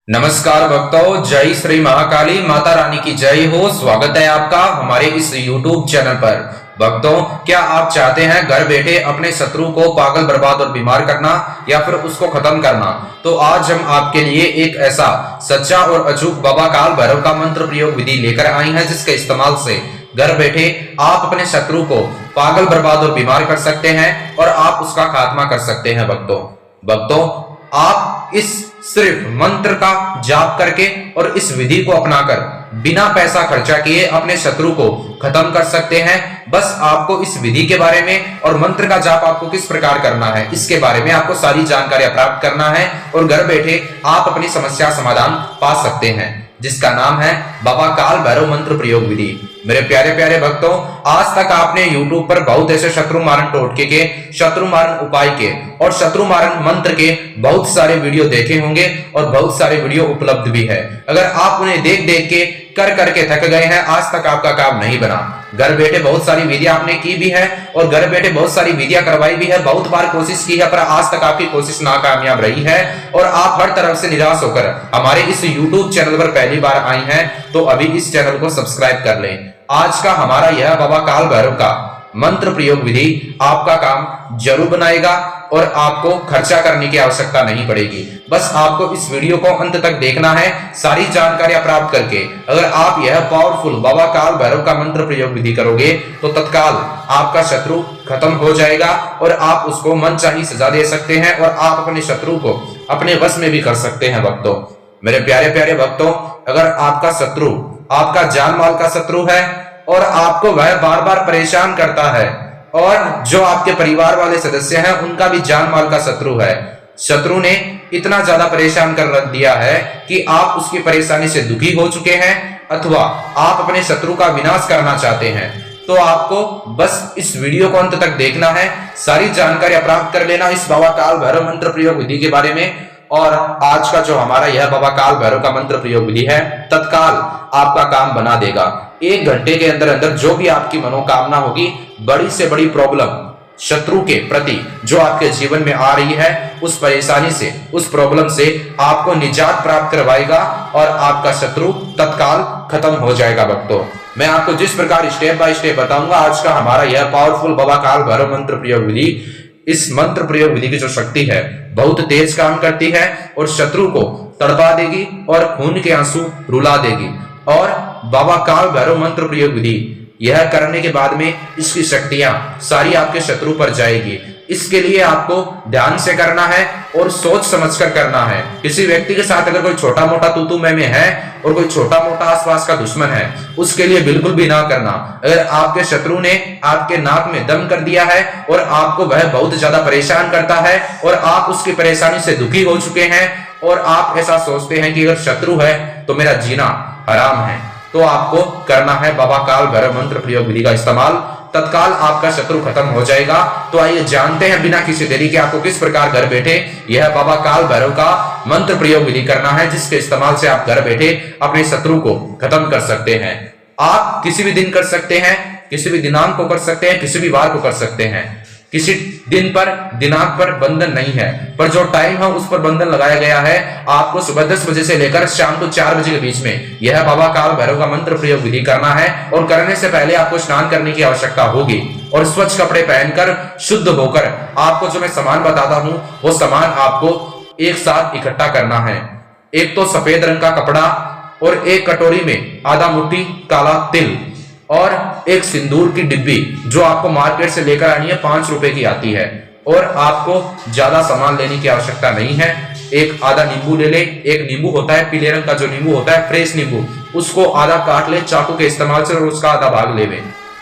नमस्कार भक्तों, जय श्री महाकाली माता रानी की जय हो। स्वागत है आपका हमारे इस YouTube चैनल पर। भक्तों, क्या आप चाहते हैं घर बैठे अपने शत्रु को पागल, बर्बाद और बीमार करना या फिर उसको खत्म करना? तो आज हम आपके लिए एक ऐसा सच्चा और अचूक बाबा काल भैरव का मंत्र प्रयोग विधि लेकर आए हैं, जिसके इस्तेमाल से घर बैठे आप अपने शत्रु को पागल, बर्बाद और बीमार कर सकते हैं और आप उसका खात्मा कर सकते हैं। भक्तों, आप इस सिर्फ मंत्र का जाप करके और इस विधि को अपनाकर बिना पैसा खर्चा किए अपने शत्रु को खत्म कर सकते हैं। बस आपको इस विधि के बारे में और मंत्र का जाप आपको किस प्रकार करना है, इसके बारे में आपको सारी जानकारी प्राप्त करना है और घर बैठे आप अपनी समस्या समाधान पा सकते हैं, जिसका नाम है बाबा काल भैरव मंत्र प्रयोग विधि। मेरे प्यारे प्यारे भक्तों, आज तक आपने YouTube पर बहुत ऐसे शत्रु मारण टोटके के, शत्रु मारण उपाय के और शत्रु मारण मंत्र के बहुत सारे वीडियो देखे होंगे और बहुत सारे वीडियो उपलब्ध भी है। अगर आप उन्हें देख देख के कर करके थक गए हैं, आज तक आपका काम नहीं बना। घर बैठे बहुत सारी विधियां आपने की भी है और घर बैठे बहुत सारी विधियां करवाई भी है, बहुत बार कोशिश की है, पर आज तक आपकी कोशिश नाकामयाब रही है और आप हर तरफ से निराश होकर हमारे इस YouTube चैनल पर पहली बार आई हैं, तो अभी इस चैनल को सब्सक्राइब कर लें। आज का हमारा यह बाबा काल भैरव का मंत्र प्रयोग विधि आपका काम जरूर बनाएगा और आपको खर्चा करने की आवश्यकता नहीं पड़ेगी। बस आपको इस वीडियो को अंत तक देखना है, सारी जानकारियां प्राप्त करके अगर आप यह पावरफुल बाबा काल भैरव का मंत्र प्रयोग विधि करोगे तो तत्काल आपका शत्रु खत्म हो जाएगा और आप उसको मनचाही सजा दे सकते हैं और आप अपने शत्रु को अपने वश में भी कर सकते हैं। भक्तों, मेरे प्यारे प्यारे भक्तों, अगर आपका शत्रु आपका जान माल का शत्रु है और आपको वह बार बार परेशान करता है और जो आपके परिवार वाले सदस्य हैं उनका भी जान माल का शत्रु है, शत्रु ने इतना ज्यादा परेशान कर रख दिया है कि आप उसकी परेशानी से दुखी हो चुके हैं अथवा आप अपने शत्रु का विनाश करना चाहते हैं, तो आपको बस इस वीडियो को अंत तक देखना है, सारी जानकारी प्राप्त कर लेना इस बाबा काल भैरव मंत्र प्रयोग विधि के बारे में। और आज का जो हमारा यह बाबा काल भैरव का मंत्र प्रयोग विधि है, तत्काल आपका काम बना देगा। 1 घंटे के अंदर अंदर जो भी आपकी मनोकामना होगी, बड़ी से बड़ी प्रॉब्लम शत्रु के प्रति जो आपके जीवन में आ रही है, उस परेशानी से, उस प्रॉब्लम से आपको निजात प्राप्त करवाएगा और आपका शत्रु तत्काल खत्म हो जाएगा। भक्तों, मैं आपको जिस प्रकार स्टेप बाय स्टेप बताऊंगा, आज का हमारा यह पावरफुल बाबा काल भैरव मंत्र प्रयोग विधि, इस मंत्र प्रयोग विधि की जो शक्ति है बहुत तेज काम करती है और शत्रु को तड़पा देगी और खून के आंसू रुला देगी। और बाबा काल भैरव मंत्र प्रयोग विधि यह करने के बाद में इसकी शक्तियां सारी आपके शत्रु पर जाएगी। इसके लिए आपको ध्यान से करना है और सोच समझकर करना है। किसी व्यक्ति के साथ अगर कोई छोटा मोटा तू मैं है और कोई छोटा मोटा आसपास का दुश्मन है, उसके लिए बिल्कुल भी ना करना। अगर आपके शत्रु ने आपके नाक में दम कर दिया है और आपको वह बहुत ज्यादा परेशान करता है और आप उसकी परेशानी से दुखी हो चुके हैं और आप ऐसा सोचते हैं कि अगर शत्रु है तो मेरा जीना हराम है, तो आपको करना है बाबा काल भैरव मंत्र प्रयोग विधि का इस्तेमाल, तत्काल आपका शत्रु खत्म हो जाएगा। तो आइए जानते हैं बिना किसी देरी के आपको किस प्रकार घर बैठे यह बाबा काल भैरव का मंत्र प्रयोग विधि करना है, जिसके इस्तेमाल से आप घर बैठे अपने शत्रु को खत्म कर सकते हैं। आप किसी भी दिन कर सकते हैं, किसी भी दिनांक को कर सकते हैं, किसी भी वार को कर सकते हैं। किसी दिन पर, दिनांक पर बंधन नहीं है, पर जो टाइम है उस पर बंधन लगाया गया है। आपको सुबह 10 बजे से लेकर शाम को 4 बजे के बीच में यह बाबा काल भैरव का मंत्र प्रयोग विधि करना है और करने से पहले आपको स्नान करने की आवश्यकता होगी और स्वच्छ कपड़े पहनकर शुद्ध होकर आपको जो मैं सामान बताता हूं वो सामान आपको एक साथ इकट्ठा करना है। एक तो सफेद रंग का कपड़ा और एक कटोरी में आधा मुट्ठी काला तिल और एक सिंदूर की डिब्बी जो आपको मार्केट से लेकर आनी है, 5 रुपए की आती है और आपको ज्यादा सामान लेने की आवश्यकता नहीं है। एक आधा नींबू ले ले, एक नींबू होता है पीले रंग का, जो नींबू होता है फ्रेश नींबू, उसको आधा काट ले चाकू के इस्तेमाल से और उसका आधा भाग ले।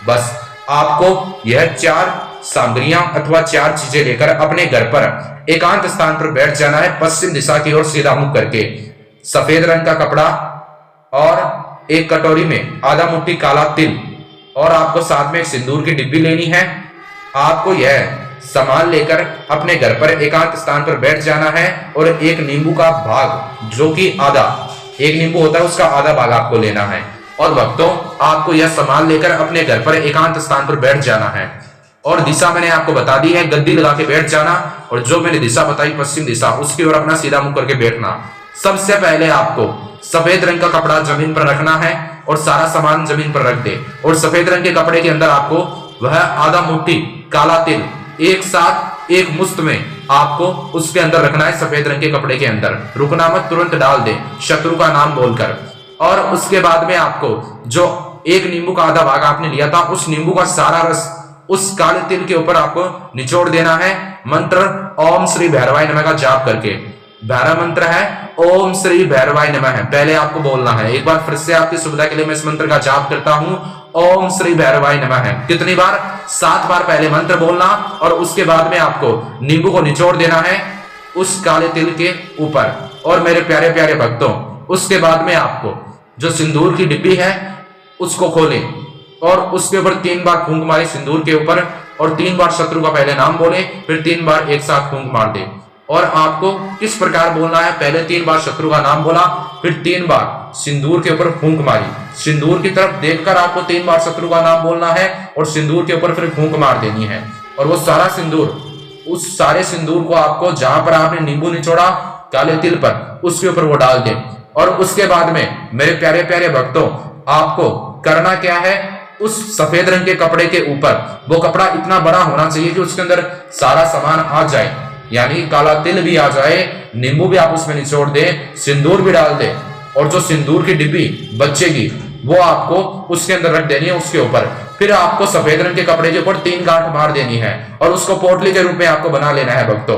बस आपको यह 4 सामग्रियां अथवा 4 चीजें लेकर अपने घर पर एकांत स्थान पर बैठ जाना है, पश्चिम दिशा की ओर सीधा मुख करके। सफेद रंग का कपड़ा और एक कटोरी में आधा मुट्ठी काला तिल और आपको साथ में एक सिंदूर की डिब्बी लेनी है। आपको यह सामान लेकर अपने घर पर एकांत स्थान पर बैठ जाना है और एक नींबू का भाग, जो कि आधा, एक नींबू होता है उसका आधा भाग आपको लेना है। और भक्तों, आपको यह सामान लेकर अपने घर पर एकांत स्थान पर बैठ जाना है और दिशा मैंने आपको बता दी है, गद्दी लगा के बैठ जाना और जो मैंने दिशा बताई पश्चिम दिशा, उसकी ओर अपना सीधा मुंह करके बैठना। सबसे पहले आपको सफेद रंग का कपड़ा जमीन पर रखना है और सारा सामान जमीन पर रख दे। और सफेद रंग के कपड़े के अंदर आपको वह आधा मुट्ठी काला तिल एक साथ एक मुश्त में आपको उसके अंदर रखना है। सफेद रंग के कपड़े के अंदर रुकना मत, तुरंत डाल दे शत्रु का नाम बोलकर। और उसके बाद में आपको जो एक नींबू का आधा भाग आपने लिया था, उस नींबू का सारा रस उस काले तिल के ऊपर आपको निचोड़ देना है। मंत्र ओम श्री भैरवाय नमः का जाप करके, भैरव मंत्र है ओम श्री भैरवाय नमः है, पहले आपको बोलना है। एक बार फिर से आपकी सुविधा के लिए मैं इस मंत्र का जाप करता हूं, ओम श्री भैरवाय नमः है। कितनी बार? 7 बार पहले मंत्र बोलना और उसके बाद में आपको नींबू को निचोड़ देना है उस काले तिल के ऊपर। और मेरे प्यारे प्यारे भक्तों, उसके बाद में आपको जो सिंदूर की डिब्बी है उसको खोलें और उसके ऊपर 3 बार फूंक मारे सिंदूर के ऊपर, और 3 बार शत्रु का पहले नाम बोले, फिर 3 बार एक साथ फूंक मार दे। और आपको किस प्रकार बोलना है? पहले 3 बार शत्रु का नाम बोला, फिर 3 बार सिंदूर के ऊपर फूंक मारी। सिंदूर की तरफ देखकर आपको 3 बार शत्रु का नाम बोलना है और सिंदूर के ऊपर फिर फूंक मार देनी है। और वो सारा सिंदूर, उस सारे सिंदूर को आपको जहां पर आपने नींबू निचोड़ा काले तिल पर, उसके ऊपर वो डाल दें। और उसके बाद में मेरे प्यारे प्यारे भक्तों, आपको करना क्या है? उस सफेद रंग के कपड़े के ऊपर, वो कपड़ा इतना बड़ा होना चाहिए कि उसके अंदर सारा सामान आ जाए, यानी काला तिल भी आ जाए, नींबू भी आप उसमें निचोड़ दे, सिंदूर भी डाल दे, और जो सिंदूर की डिब्बी बचेगी वो आपको उसके अंदर रख देनी है उसके ऊपर। फिर आपको सफेद रंग के कपड़े के ऊपर 3 गांठ मार देनी है और उसको पोटली के रूप में आपको बना लेना है भक्तों।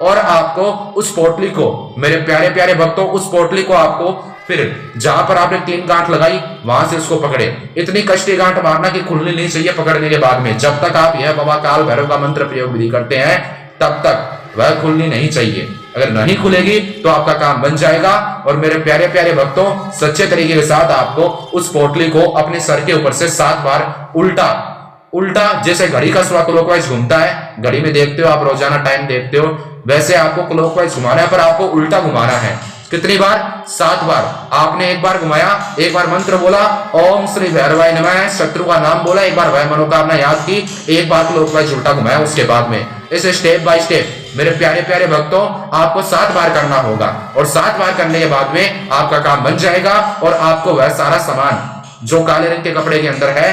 और आपको उस पोटली को, मेरे प्यारे प्यारे भक्तों, उस पोटली को आपको फिर जहां पर आपने 3 गांठ लगाई वहां से उसको पकड़े। इतनी कष्टी गांठ मारना कि खुलनी नहीं चाहिए पकड़ने के बाद में। जब तक आप यह बाबा काल भैरव का मंत्र प्रयोग विधि करते हैं तब तक वह खुलनी नहीं चाहिए। अगर नहीं खुलेगी तो आपका काम बन जाएगा। और मेरे प्यारे प्यारे भक्तों, सच्चे तरीके के साथ आपको उस पोटली को अपने सर के ऊपर से 7 बार उल्टा उल्टा, जैसे घड़ी का स्वा क्लॉकवाइज घूमता है, घड़ी में देखते हो आप, रोजाना टाइम देखते हो, वैसे आपको क्लॉकवाइज घुमाना है, पर आपको उल्टा घुमाना है। कितनी बार? 7 बार। आपने एक बार घुमाया, एक बार मंत्र बोला ओम श्री भैरवाय नमः, शत्रु का नाम बोला, एक बार वह मनोकामना याद की, एक बार क्लॉकवाइज उल्टा घुमाया। उसके बाद में इसे स्टेप बाय स्टेप मेरे प्यारे प्यारे भक्तों आपको 7 बार करना होगा। और 7 बार करने के बाद में आपका काम बन जाएगा और आपको वह सारा सामान जो काले रंग के कपड़े के अंदर है,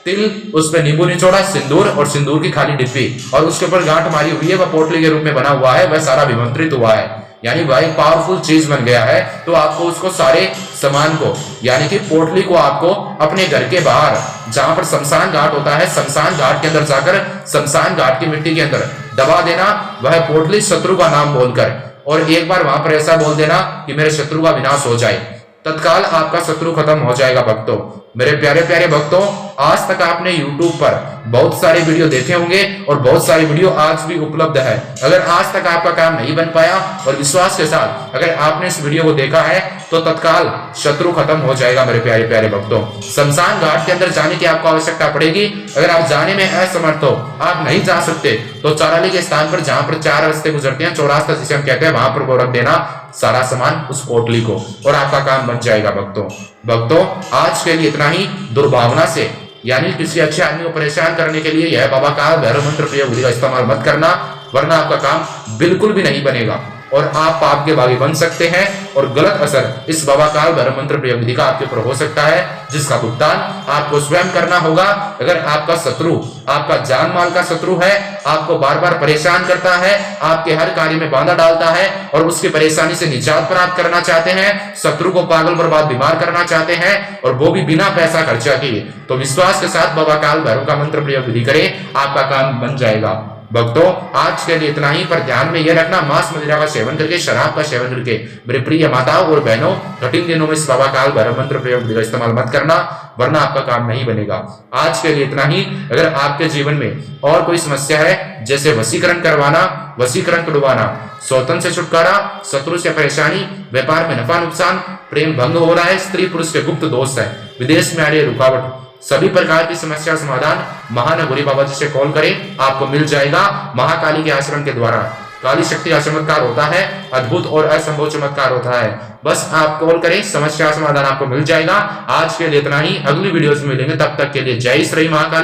तिल, उसमें नींबू निचोड़ा, सिंदूर और सिंदूर की खाली डिब्बी और उसके ऊपर गांठ मारी हुई है, वह पोटली के रूप में बना हुआ है, वह सारा अभिमंत्रित हुआ है, यानी वह एक पावरफुल चीज बन गया है। तो आपको उसको सारे सामान को, यानी कि पोटली को आपको अपने घर के बाहर जहां पर शमशान घाट होता है, शमशान घाट के अंदर जाकर शमशान घाट की मिट्टी के अंदर दबा देना, वह पोटली शत्रु का नाम बोलकर। और एक बार वहां पर ऐसा बोल देना कि मेरे शत्रु का विनाश हो जाए, तत्काल आपका शत्रु खत्म हो जाएगा भक्तों। मेरे प्यारे प्यारे भक्तों, आज तक आपने YouTube पर बहुत सारे वीडियो देखे होंगे और बहुत सारी वीडियो आज भी उपलब्ध है। अगर आज तक आपका काम नहीं बन पाया और विश्वास के साथ अगर आपने इस वीडियो को देखा है तो तत्काल शत्रु खत्म हो जाएगा। मेरे प्यारे प्यारे भक्तों, शमशान घाट के अंदर जाने की आपको आवश्यकता पड़ेगी। अगर आप जाने में असमर्थ हो, आप नहीं जा सकते, तो चाराली के स्थान पर जहां पर 4 रास्ते गुजरते हैं, चौरास्ता जिसे हम कहते हैं, वहां पर वो रख देना सारा सामान उस पोटली को और आपका काम बन जाएगा भक्तों। आज के लिए इतना ही। दुर्भावना से, यानी किसी अच्छे आदमी को परेशान करने के लिए यह बाबा काल भैरव मंत्र प्रयोग विधि का इस्तेमाल मत करना, वरना आपका काम बिल्कुल भी नहीं बनेगा और आप पाप के भागी बन सकते हैं और गलत असर इस बाबा काल भैरव मंत्र प्रयोग विधि का आपके ऊपर हो सकता है, जिसका भुगतान आपको स्वयं करना होगा। अगर आपका शत्रु, आपका जान माल का शत्रु है, आपको बार बार परेशान करता है, आपके हर कार्य में बाधा डालता है और उसकी परेशानी से निजात प्राप्त करना चाहते हैं, शत्रु को पागल बर्बाद बीमार करना चाहते हैं और वो भी बिना पैसा खर्चा किए, तो विश्वास के साथ बाबा काल भैरव का मंत्र प्रयोग विधि करें, आपका काम बन जाएगा। भक्तों, आज के लिए इतना ही, पर ध्यान में यह रखना, मांस मदिरा का सेवन करके, शराब का सेवन करके मेरे प्रिय माताओं और बहनों, कठिन दिनों में इस बाबा काल भैरव मंत्र प्रयोग विधि का इस्तेमाल मत करना, वरना आपका काम नहीं बनेगा। आज के लिए इतना ही। अगर आपके जीवन में और कोई समस्या है, जैसे वशीकरण करवाना, वशीकरण तुड़वाना, सौतन से छुटकारा, शत्रु से परेशानी, व्यापार में नफा नुकसान, प्रेम भंग हो रहा है, स्त्री पुरुष के गुप्त दोष है, विदेश में आ रही रुकावट, सभी प्रकार की समस्या समाधान महानगौरी बाबा जी से कॉल करें, आपको मिल जाएगा। महाकाली के आश्रम के द्वारा काली शक्ति का चमत्कार होता है, अद्भुत और असंभव चमत्कार होता है। बस आप कॉल करें, समस्या समाधान आपको मिल जाएगा। आज के लिए इतना ही, अगली वीडियोस में मिलेंगे, तब तक के लिए जय श्री महाकाली।